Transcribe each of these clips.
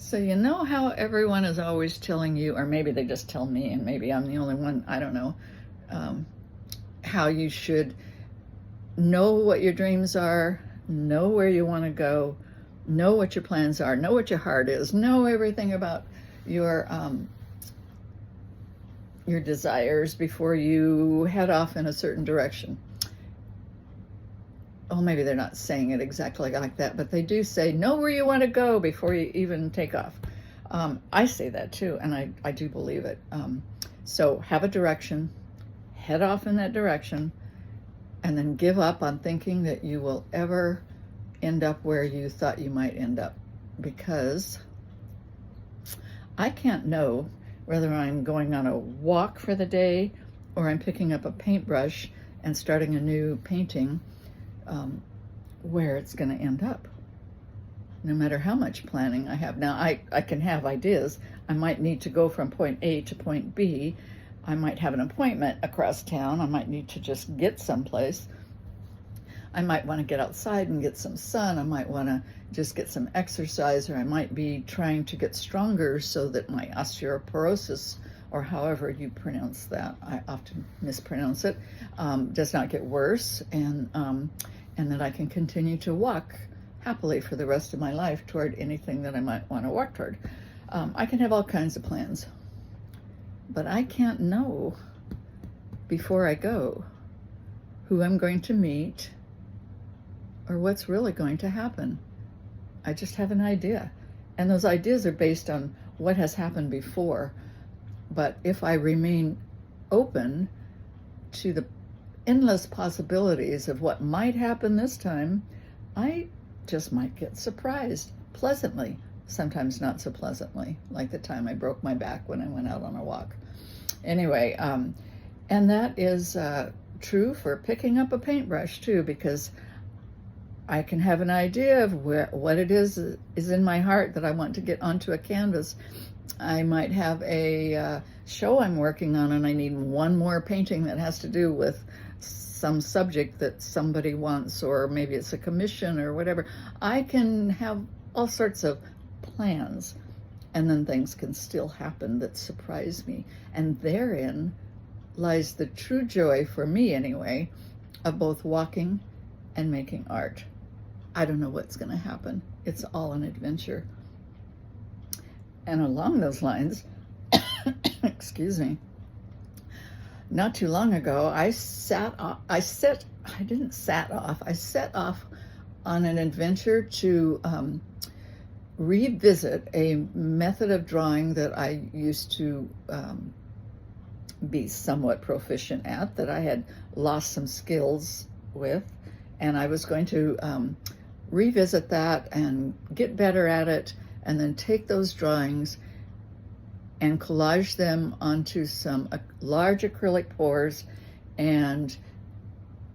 So you know how everyone is always telling you, or maybe they just tell me, and maybe I'm the only one, I don't know, um, how you should know what your dreams are, know where you want to go, know what your plans are, know what your heart is, know everything about your desires before you head off in a certain direction. Oh, maybe they're not saying it exactly like that, but they do say, know where you want to go before you even take off. I say that too, and I do believe it. So have a direction, head off in that direction, and then give up on thinking that you will ever end up where you thought you might end up. Because I can't know whether I'm going on a walk for the day or I'm picking up a paintbrush and starting a new painting, where it's going to end up, no matter how much planning I have. Now, I can have ideas. I might need to go from point A to point B. I might have an appointment across town. I might need to just get someplace. I might want to get outside and get some sun. I might want to just get some exercise, or I might be trying to get stronger so that my osteoporosis, or however you pronounce that, I often mispronounce it, does not get worse, and that I can continue to walk happily for the rest of my life toward anything that I might want to walk toward. I can have all kinds of plans, but I can't know before I go who I'm going to meet or what's really going to happen. I just have an idea. And those ideas are based on what has happened before. But if I remain open to the endless possibilities of what might happen this time, I just might get surprised pleasantly, sometimes not so pleasantly, like the time I broke my back when I went out on a walk. Anyway, and that is true for picking up a paintbrush too, because I can have an idea of what it is in my heart that I want to get onto a canvas. I might have a show I'm working on, and I need one more painting that has to do with some subject that somebody wants, or maybe it's a commission or whatever. I can have all sorts of plans, and then things can still happen that surprise me. And therein lies the true joy, for me anyway, of both walking and making art. I don't know what's going to happen. It's all an adventure. And along those lines, excuse me, not too long ago, I set off on an adventure to revisit a method of drawing that I used to be somewhat proficient at, that I had lost some skills with, and I was going to revisit that and get better at it, and then take those drawings and collage them onto some large acrylic pours. And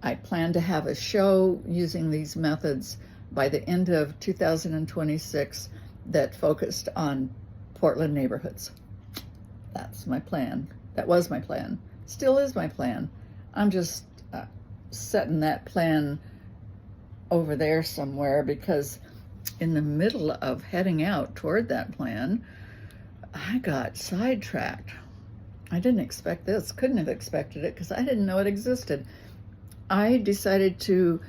I plan to have a show using these methods by the end of 2026 that focused on Portland neighborhoods. That's my plan. That was my plan. Still is my plan. I'm just setting that plan over there somewhere, because in the middle of heading out toward that plan, I got sidetracked. I didn't expect this, couldn't have expected it, because I didn't know it existed. I decided to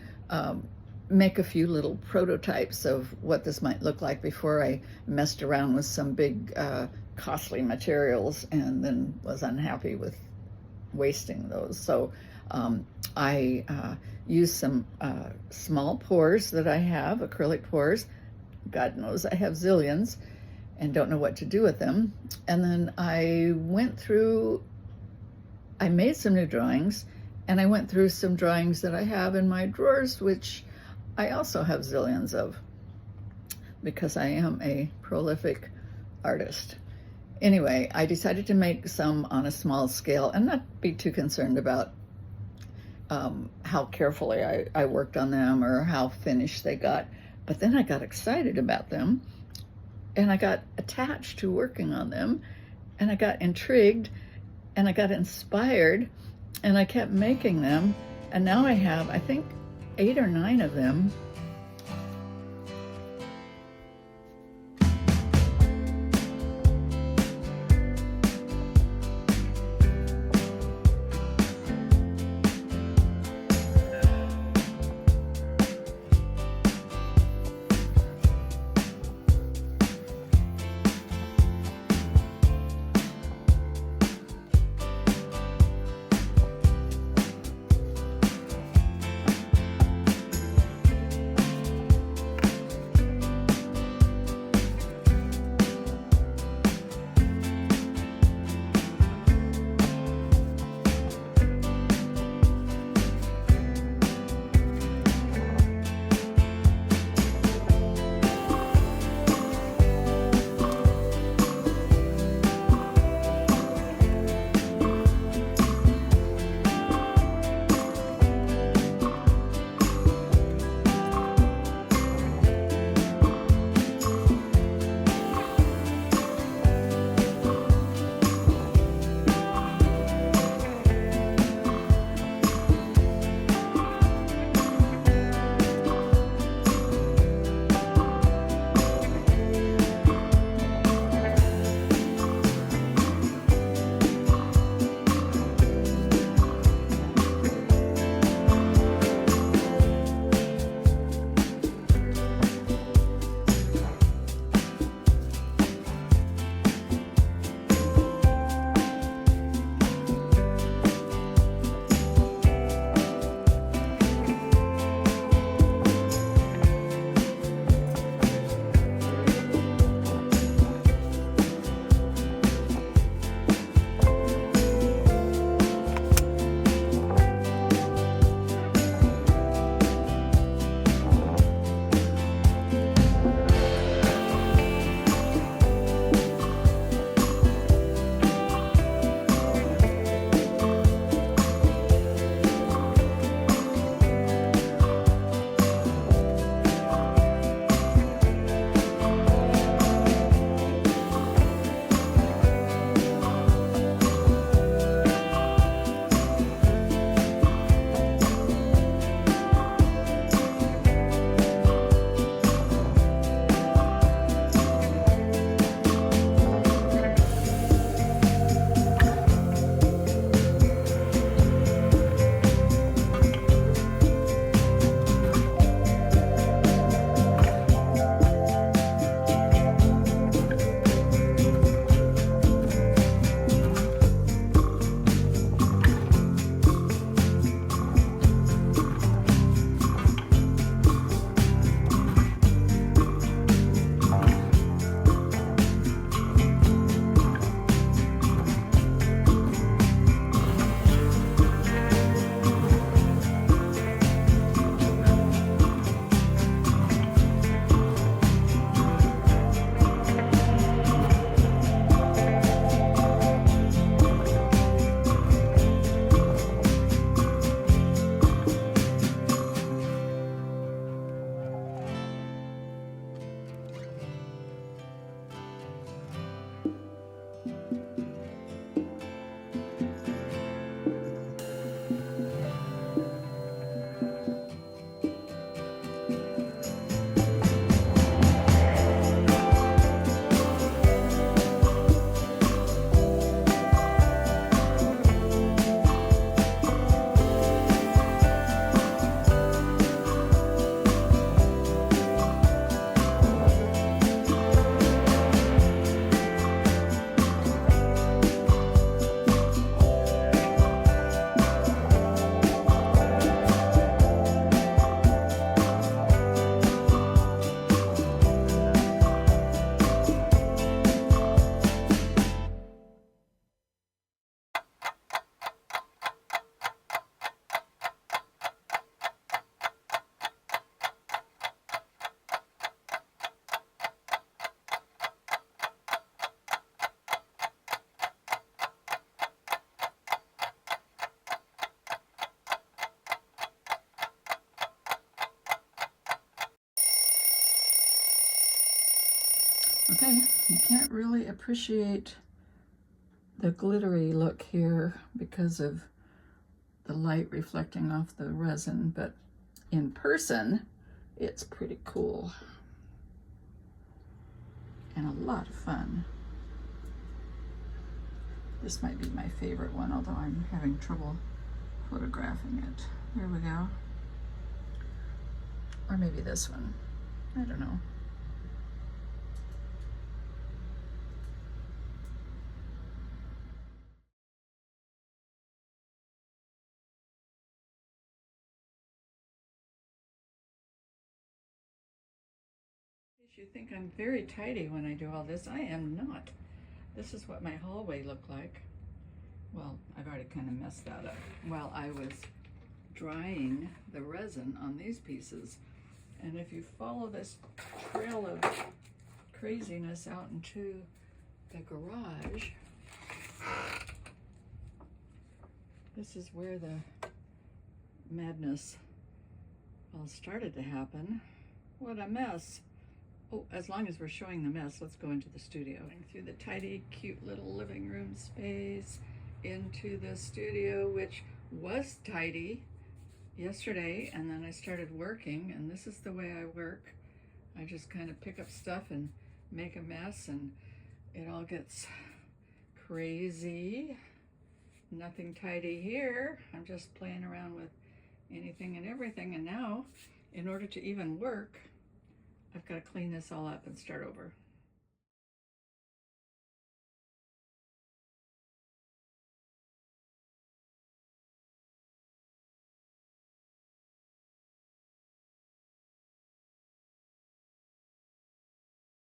make a few little prototypes of what this might look like before I messed around with some big costly materials and then was unhappy with wasting those. So I used some small pours that I have, acrylic pours. God knows I have zillions and don't know what to do with them. And then I made some new drawings, and I went through some drawings that I have in my drawers, which I also have zillions of, because I am a prolific artist. Anyway, I decided to make some on a small scale and not be too concerned about how carefully I worked on them or how finished they got. But then I got excited about them, and I got attached to working on them, and I got intrigued, and I got inspired, and I kept making them. And now I have, I think, 8 or 9 of them You can't really appreciate the glittery look here because of the light reflecting off the resin, but in person, it's pretty cool and a lot of fun. This might be my favorite one, although I'm having trouble photographing it. There we go. Or maybe this one. I don't know. You think I'm very tidy when I do all this. I am not. This is what my hallway looked like. Well, I've already kind of messed that up while I was drying the resin on these pieces. And if you follow this trail of craziness out into the garage, this is where the madness all started to happen. What a mess. Oh, as long as we're showing the mess, let's go into the studio. Going through the tidy, cute little living room space into the studio, which was tidy yesterday, and then I started working, and this is the way I work. I just kind of pick up stuff and make a mess, and it all gets crazy. Nothing tidy here. I'm just playing around with anything and everything, and now, in order to even work, I've got to clean this all up and start over.